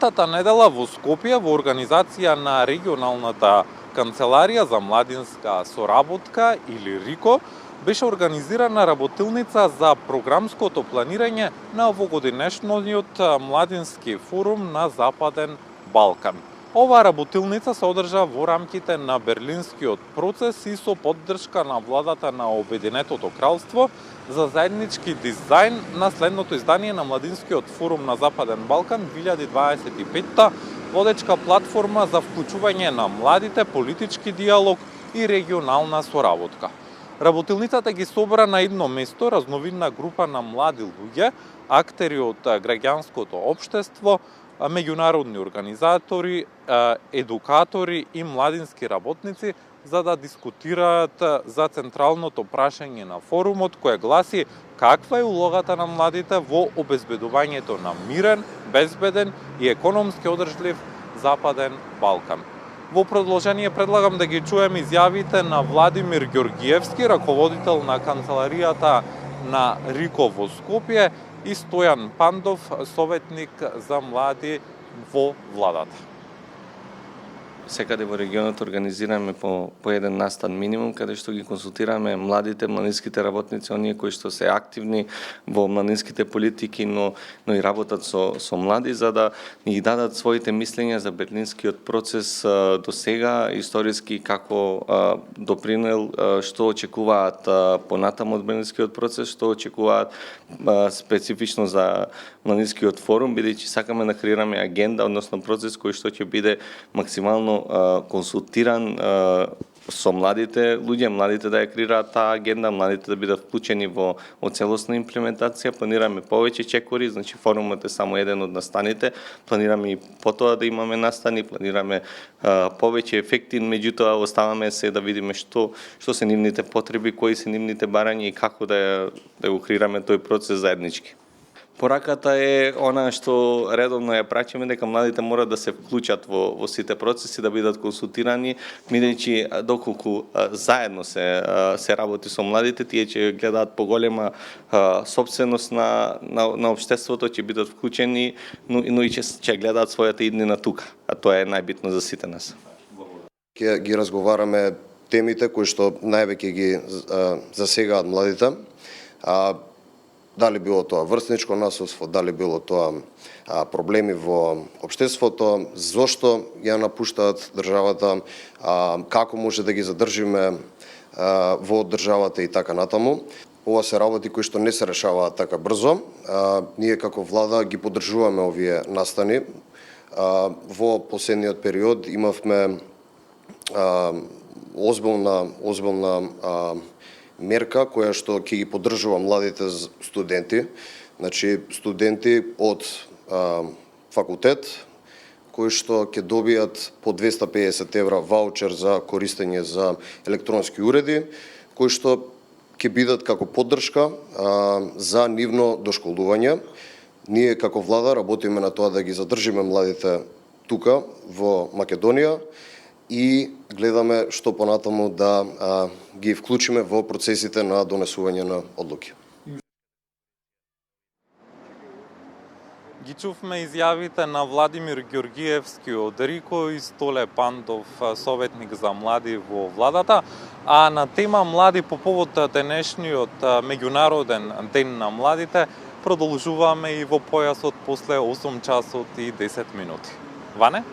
Минатата недела во Скопје во организација на регионалната канцеларија за младинска соработка или РИКО беше организирана работилница за програмското планирање на овогодинешниот младински форум на Западен Балкан. Оваа работилница се одржа во рамките на Берлинскиот процес и со поддршка на владата на Обединетото кралство за заеднички дизајн на следното издание на Младинскиот форум на Западен Балкан 2025, водечка платформа за вклучување на младите, политички диалог и регионална соработка. Работилницата ги собра на едно место разновидна група на млади луѓе, актери од граѓанското општество, меѓународни организатори, едукатори и младински работници за да дискутираат за централното прашање на форумот кое гласи каква е улогата на младите во обезбедувањето на мирен, безбеден и економски одржлив Западен Балкан. Во продолжение предлагам да ги чуем изјавите на Владимир Ѓоргиевски, раководител на канцеларијата на РИКО во Скопје, и Стојан Пандов, советник за млади во владата. Секаде во регионот организираме по еден настан минимум, каде што ги консултираме младите, младинските работници, оние кои што се активни во младинските политики, но и работат со млади, за да ни дадат своите мислења за Берлинскиот процес до сега, историски како допринел, што очекуваат понатаму од Берлинскиот процес, што очекуваат специфично за Младинскиот форум, бидејќи сакаме да креираме агенда, односно процес кој што ќе биде максимално консултиран со младите луѓе, младите да ја креираат таа агенда, младите да бидат вклучени во целосна имплементација. Планираме повеќе чекори, значи форумот е само еден од настаните, планираме и потоа да имаме настани, планираме повеќе ефекти, меѓутоа оставаме се да видиме што се нивните потреби, кои се нивните барања и како да го креираме тој процес заеднички. Пораката е она што редовно ја прачиме, дека младите мора да се вклучат во сите процеси, да бидат консултирани, бидејќи доколку заедно се работи со младите, тие ќе гледаат поголема собственост на општеството, ќе бидат вклучени, но и ќе гледаат својата иднина тука, а тоа е најбитно за сите нас. Ќе ги разговараме темите кои што највеќе ги засегаат младите. Дали било тоа врсничко насилство, дали било тоа проблеми во општеството, зошто ја напуштаат државата, како може да ги задржиме во државата и така натаму. Ова се работи кои што не се решаваат така брзо. Ние како влада ги поддржуваме овие настани. Во последниот период имавме озбилна мерка која што ќе ги поддржува младите студенти, значи студенти од факултет кои што ќе добијат по 250 евра ваучер за користење за електронски уреди, кои што ќе бидат како поддршка за нивно дошколување. Ние како влада работиме на тоа да ги задржиме младите тука во Македонија и гледаме што понатаму да ги вклучиме во процесите на донесување на одлуки. Ги чувме изјавите на Владимир Ѓоргиевски од РИКО и Столе Пандов, советник за млади во владата, а на тема млади по повод денешниот меѓународен ден на младите продолжуваме и во појасот после 8 часот и 10 минути. Ване?